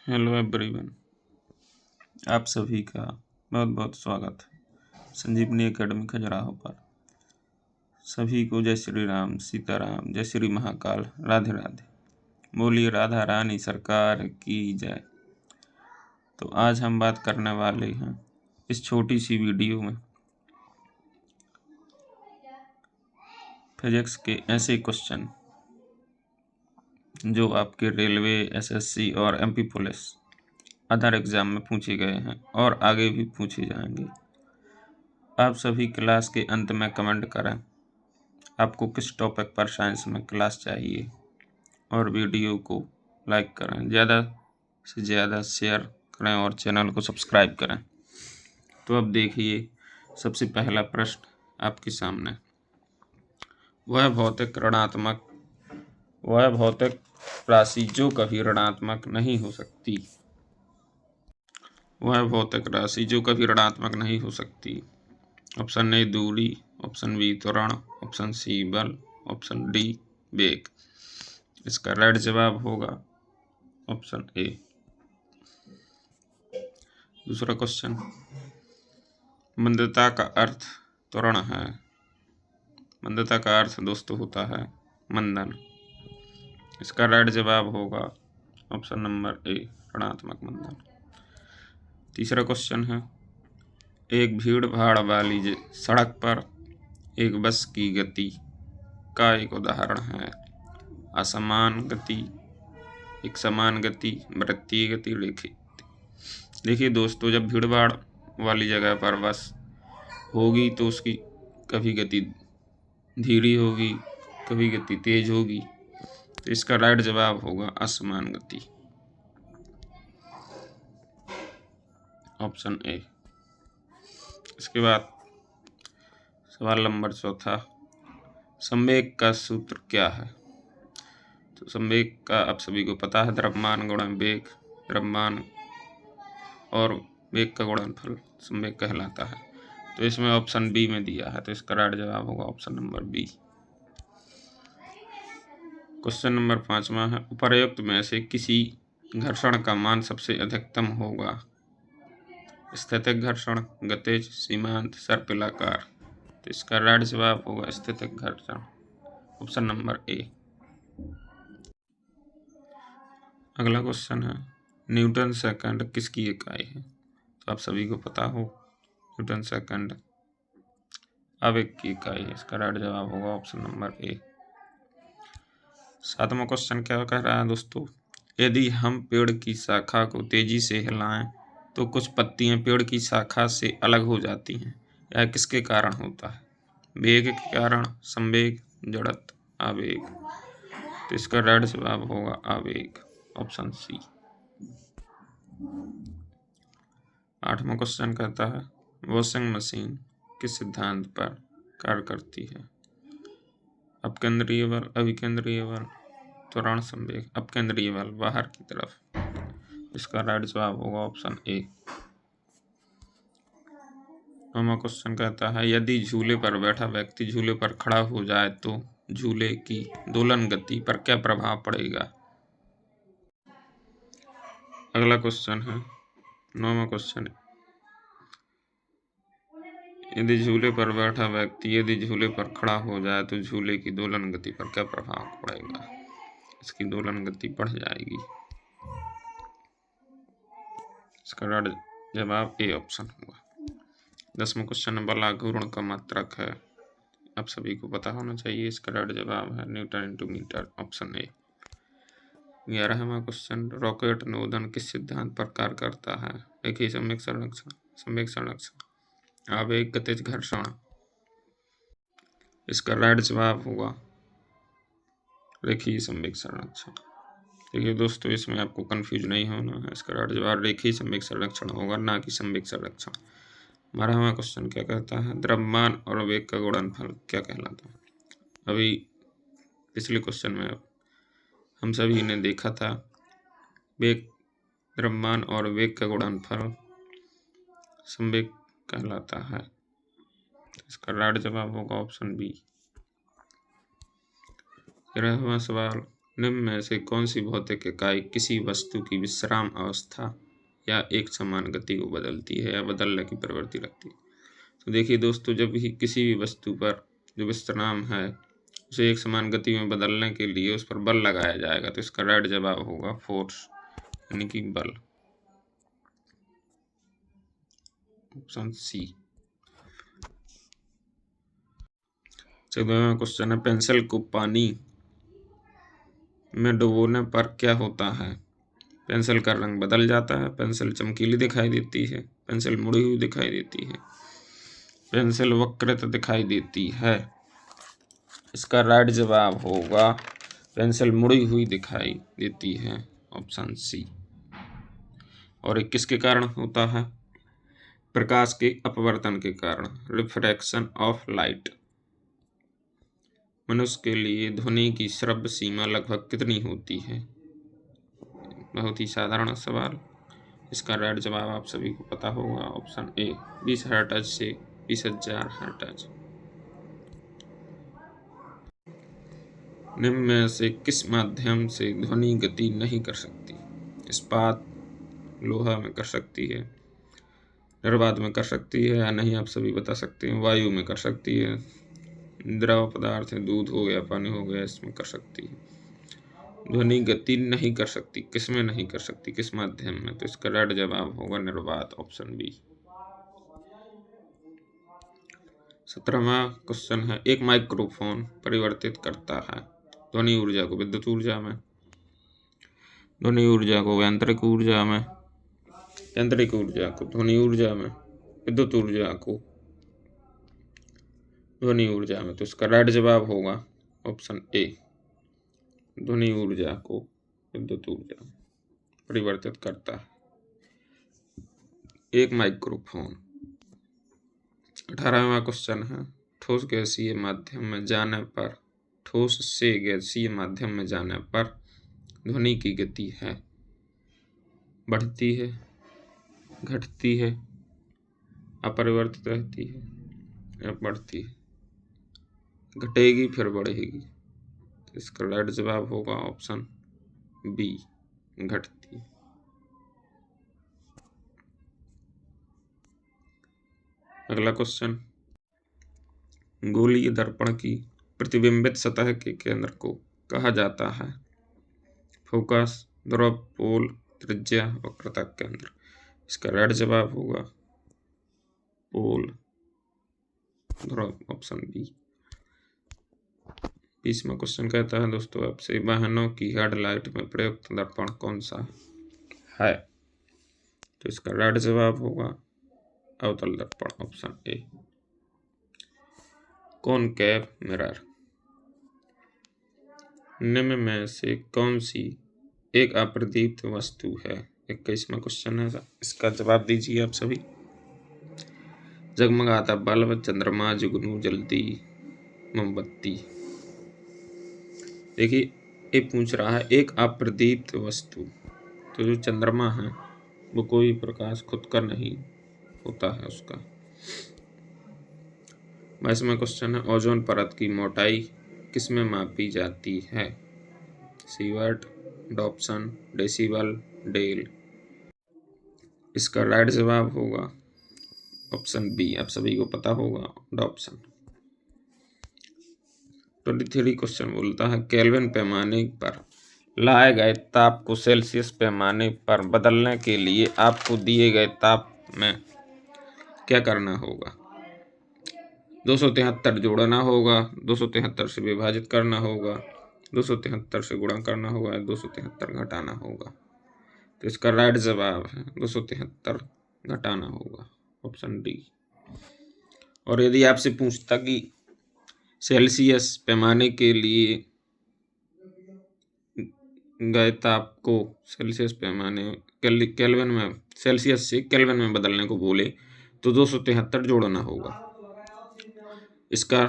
Hello everyone, आप सभी का बहुत बहुत स्वागत है संजीवनी एकेडमी खजुराहो पर। सभी को जय श्री राम, सीताराम, जय श्री महाकाल, राधे राधे। बोलिए राधा रानी सरकार की जय। तो आज हम बात करने वाले हैं इस छोटी सी वीडियो में फिजिक्स के ऐसे क्वेश्चन जो आपके रेलवे, एसएससी और एमपी पुलिस अदर एग्ज़ाम में पूछे गए हैं और आगे भी पूछे जाएंगे। आप सभी क्लास के अंत में कमेंट करें आपको किस टॉपिक पर साइंस में क्लास चाहिए और वीडियो को लाइक करें, ज़्यादा से ज़्यादा शेयर करें और चैनल को सब्सक्राइब करें। तो अब देखिए, सबसे पहला प्रश्न आपके सामने, वह भौतिक राशि जो कभी ऋणात्मक नहीं हो सकती। वह भौतिक राशि जो कभी ऋणात्मक नहीं हो सकती। ऑप्शन ए दूरी, ऑप्शन बी त्वरण, ऑप्शन सी बल, ऑप्शन डी वेग। इसका राइट जवाब होगा ऑप्शन ए। दूसरा क्वेश्चन, मंदता का अर्थ त्वरण है। मंदता का अर्थ दोस्तों होता है मंदन। इसका राइट जवाब होगा ऑप्शन नंबर ए, ऋणात्मक मंदन। तीसरा क्वेश्चन है, एक भीड़ भाड़ वाली सड़क पर एक बस की गति का एक उदाहरण है। असमान गति, एक समान गति, वृत्तीय गति, रेखीय। देखिए दोस्तों, जब भीड़ भाड़ वाली जगह पर बस होगी तो उसकी कभी गति धीरे होगी, कभी गति तेज होगी। तो इसका राइट जवाब होगा असमान गति, ऑप्शन ए। इसके बाद सवाल नंबर चौथा, संवेग का सूत्र क्या है। तो संवेग का आप सभी को पता है, द्रव्यमान गुणा वेग। द्रव्यमान और वेग का गुणनफल संवेग कहलाता है। तो इसमें ऑप्शन बी में दिया है, तो इसका राइट जवाब होगा option number B. Question number 5वां है, उपर्युक्त में से किसी घर्षण का मान सबसे अधिकतम होगा। स्थितिक घर्षण, गतिज, सीमांत, सर्पिलाकार। तो इसका राइट जवाब होगा स्थितिक घर्षण, ऑप्शन नंबर ए। अगला क्वेश्चन है, न्यूटन सेकंड किसकी इकाई है। तो आप सभी को पता हो, न्यूटन सेकंड आवेग की इकाई है। इसका राइट जवाब होगा ऑप्शन नंबर ए। 7वां क्वेश्चन क्या कह रहा है दोस्तों, यदि हम पेड़ की शाखा को तेजी से हिलाएं तो कुछ पत्तियां पेड़ की शाखा से अलग हो जाती हैं। यह किसके कारण होता है। वेग के कारण, संवेग, जड़त्व, आवेग। तो इसका राइट जवाब होगा आवेग, ऑप्शन सी। 8वां क्वेश्चन कहता है, वॉशिंग मशीन किस सिद्धांत पर कार्य करती है। अपकेंद्रीय बल, अभिकेंद्रीय बल, त्वरण, संवेग। अपकेंद्रीय बल, बाहर की तरफ। इसका राइट जवाब होगा ऑप्शन ए। 9वां क्वेश्चन कहता है, यदि झूले पर बैठा व्यक्ति झूले पर खड़ा हो जाए तो झूले की दोलन गति पर क्या प्रभाव पड़ेगा। अगला क्वेश्चन है 9वां क्वेश्चन, यदि झूले पर बैठा व्यक्ति यदि झूले पर खड़ा हो जाए तो झूले की दोलन गति पर क्या प्रभाव पड़ेगा। इसकी दोलन गति बढ़ जाएगी। इसका राइट जवाब ए ऑप्शन होगा। 10वां क्वेश्चन है, बल आघूर्ण का मात्रक है। आप सभी को पता होना चाहिए। इसका राइट जवाब है newton into metre, option A. 11वां क्वेश्चन, रॉकेट नोदन किस सिद्धांत पर कार्य करता है। देखिए, संवेग संरक्षण, संवेग संरक्षण, आवेग, गतिज, घर्षण। इसका राइट जवाब होगा रेखीय संवेग संरक्षण। देखिए दोस्तों, इसमें आपको कंफ्यूज नहीं होना है। इसका राइट जवाब रेखीय संवेग संरक्षण होगा, ना कि संवेग संरक्षण। 12वां क्वेश्चन क्या कहता है, द्रव्यमान और वेग का गुणनफल क्या कहलाता है। अभी पिछले क्वेश्चन में हम सभी ने देखा था, वेग, द्रव्यमान और वेग का गुणनफल संवेग कहलाता है। इसका राइट जवाब होगा ऑप्शन बी। 13वां सवाल, निम्न में से कौन सी भौतिक इकाई किसी वस्तु की विश्राम अवस्था या एक समान गति को बदलती है या बदलने की प्रवृत्ति रखती है? तो देखिए दोस्तों, जब भी किसी भी वस्तु पर जो विश्राम है उसे एक समान गति में बदलने के लिए उस पर बल लगाया जाएगा, तो इसका राइट जवाब होगा फोर्स, यानी कि बल, ऑप्शन सी। 14वां क्वेश्चन है, पेंसिल को पानी में डुबोने पर क्या होता है? पेंसिल का रंग बदल जाता है, पेंसिल चमकीली दिखाई देती है, पेंसिल मुड़ी हुई दिखाई देती है, पेंसिल वक्रित दिखाई देती है। इसका राइट जवाब होगा पेंसिल मुड़ी हुई दिखाई देती है, ऑप्शन सी। और ये किसके कारण होता है? प्रकाश के अपवर्तन के कारण, रिफ्रैक्शन ऑफ लाइट। मनुष्य के लिए ध्वनि की श्रव्य सीमा लगभग कितनी होती है? बहुत ही साधारण सवाल। इसका राइट जवाब आप सभी को पता होगा, ऑप्शन ए, 20 हर्ट्ज से 20,000 हर्ट्ज। निम्न में से किस माध्यम से ध्वनि गति नहीं कर सकती? इस्पात, लोहा में कर सकती है, निर्वात में कर सकती है या नहीं, आप सभी बता सकते हैं। वायु में कर सकती है, द्रव पदार्थ है, दूध हो गया, पानी हो गया, इसमें कर सकती है। ध्वनि गति नहीं कर सकती, किसमें नहीं कर सकती, किस माध्यम में? तो इसका राइट जवाब होगा निर्वात, ऑप्शन बी। 17वां क्वेश्चन है, एक माइक्रोफोन परिवर्तित करता है ध्वनि ऊर्जा को विद्युत ऊर्जा में, ध्वनि ऊर्जा को यांत्रिक ऊर्जा में, यांत्रिक ऊर्जा को ध्वनि ऊर्जा में, विद्युत ऊर्जा को ध्वनि ऊर्जा में। तो इसका राइट जवाब होगा ऑप्शन ए, ध्वनि ऊर्जा को विद्युत ऊर्जा में परिवर्तित करता है एक माइक्रोफोन। 18वां क्वेश्चन है, ठोस गैसीय माध्यम में जाने पर, ठोस से गैसीय माध्यम में जाने पर ध्वनि की गति है, बढ़ती है, घटती है, अपरिवर्तित रहती है या बढ़ती है? घटेगी फिर बढ़ेगी। तो इसका राइट जवाब होगा ऑप्शन बी, घटती है। अगला क्वेश्चन, गोलीय दर्पण की प्रतिबिंबित सतह के केंद्र को कहा जाता है? फोकस, ध्रुव, पोल, त्रिज्या, वक्रता केंद्र। इसका राइट जवाब होगा पोल, ध्रुव, ऑप्शन बी। 20वां क्वेश्चन कहता है दोस्तों आपसे, वाहनों की हेडलाइट में प्रयुक्त दर्पण कौन सा है? तो इसका राइट जवाब होगा अवतल दर्पण, ऑप्शन ए, कॉनकेव मिरर। निम्न में से कौन सी एक अप्रदीप्त वस्तु है? 21वां क्वेश्चन है, इसका जवाब दीजिए आप सभी। जगमगाता बल्ब, चंद्रमा, जुगनू, जलती मोमबत्ती। देखिए, ये पूछ रहा है एक अप्रदीप्त वस्तु, तो जो चंद्रमा है वो कोई प्रकाश खुद का नहीं होता है उसका। 22वां क्वेश्चन है, ओजोन परत की मोटाई किसमें मापी जाती है? सीवर्ट, डॉप्सन, डेसिबल, डेल। इसका राइट जवाब होगा ऑप्शन बी, आप सभी को पता होगा, डॉप्सन। 23 क्वेश्चन बोलता है, केल्विन पैमाने पर लाए गए ताप को सेल्सियस पैमाने पर बदलने के लिए आपको दिए गए ताप में क्या करना होगा? 273 जोड़ना होगा, 273 से विभाजित करना होगा, 273 से गुणा करना होगा, 273 घटाना होगा। तो इसका राइट जवाब है 273 घटाना होगा, ऑप्शन डी। और यदि आपसे पूछता कि सेल्सियस पैमाने के लिए गए ताप को सेल्सियस पैमाने केल्विन में, सेल्सियस से केल्विन में बदलने को बोले तो 273 जोड़ना होगा। इसका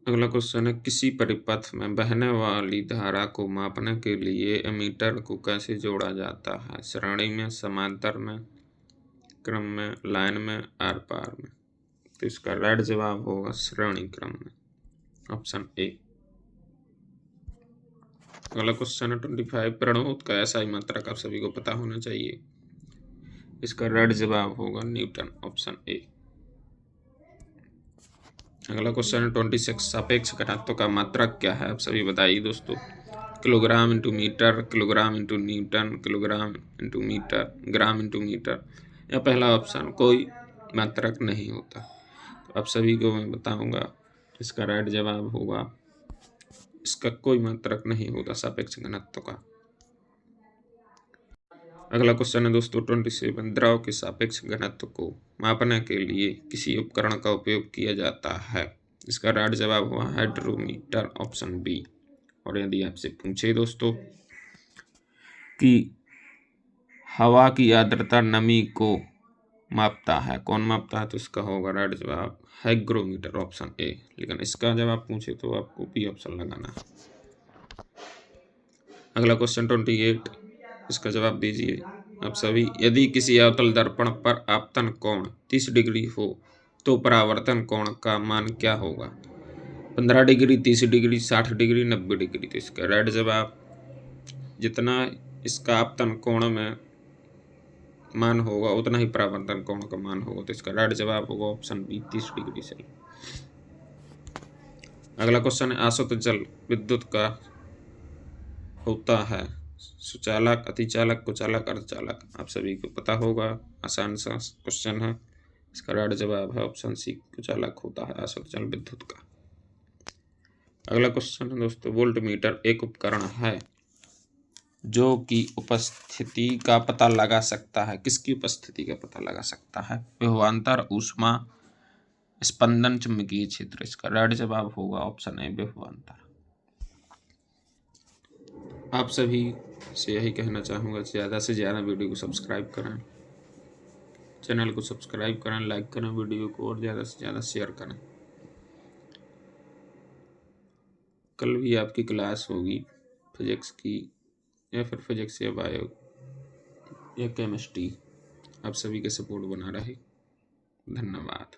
अगला क्वेश्चन है, किसी परिपथ में बहने वाली धारा को मापने के लिए एमीटर को कैसे जोड़ा जाता है? श्रेणी में, समांतर में, क्रम में, लाइन में, आर पार में। तो इसका राइट जवाब होगा श्रेणी क्रम में, ऑप्शन ए। अगला क्वेश्चन है 25, प्रणोद का ऐसा ही मात्रक आप सभी को पता होना चाहिए। इसका राइट जवाब होगा न्यूटन, ऑप्शन ए। अगला क्वेश्चन है 26, सापेक्ष घनत्व का मात्रक क्या है आप सभी बताइए दोस्तों। Kilogram into metre, kilogram into newton, kilogram into metre, gram into metre, या पहला ऑप्शन कोई मात्रक नहीं होता। तो आप सभी को मैं बताऊंगा इसका राइट जवाब होगा इसका कोई मात्रक नहीं होता सापेक्ष घनत्व का। अगला क्वेश्चन है दोस्तों 27, द्रव के सापेक्ष घनत्व को मापने के लिए किसी उपकरण का उपयोग किया जाता है। इसका राइट जवाब हुआ हाइड्रोमीटर, ऑप्शन बी। और यदि आपसे पूछे दोस्तों कि हवा की आर्द्रता नमी को मापता है, कौन मापता है, तो इसका होगा राइट जवाब हाइग्रोमीटर, ऑप्शन ए। लेकिन इसका जवाब पूछे तो आपको बी ऑप्शन लगाना है। अगला क्वेश्चन 28, इसका जवाब दीजिए आप सभी। यदि किसी अवतल दर्पण पर आपतन कोण 30 डिग्री हो तो परावर्तन कोण का मान क्या होगा। 15 डिग्री, 30 डिग्री, 60 डिग्री, 90 डिग्री। तो इसका राइट जवाब जितना इसका आपतन कोण में मान होगा उतना ही परावर्तन कोण का मान होगा। तो इसका राइट जवाब होगा ऑप्शन बी, 30 डिग्री से। अगला क्वेश्चन है आसुत जल विद्युत का होता है सुचालक, अतिचालक, कुचालक, अर्धचालक। आप सभी को पता होगा, आसान सा क्वेश्चन है। इसका राइट जवाब है ऑप्शन सी, कुचालक होता है आसुत जल विद्युत का। अगला क्वेश्चन है दोस्तों, वोल्ट मीटर एक उपकरण है जो कि उपस्थिति का पता लगा सकता है। किसकी उपस्थिति का पता लगा सकता है। विभवांतर, ऊष्मा, स्पंदन, चुंबकीय क्षेत्र। इसका राइट जवाब होगा ऑप्शन ए, विभवांतर। आप सभी से यही कहना चाहूँगा, ज़्यादा से ज़्यादा वीडियो को सब्सक्राइब करें, चैनल को सब्सक्राइब करें, लाइक करें वीडियो को, और ज़्यादा से ज़्यादा शेयर करें। कल भी आपकी क्लास होगी फिजिक्स की, या फिर फिजिक्स या बायो या केमिस्ट्री। आप सभी के सपोर्ट बना रहे। धन्यवाद।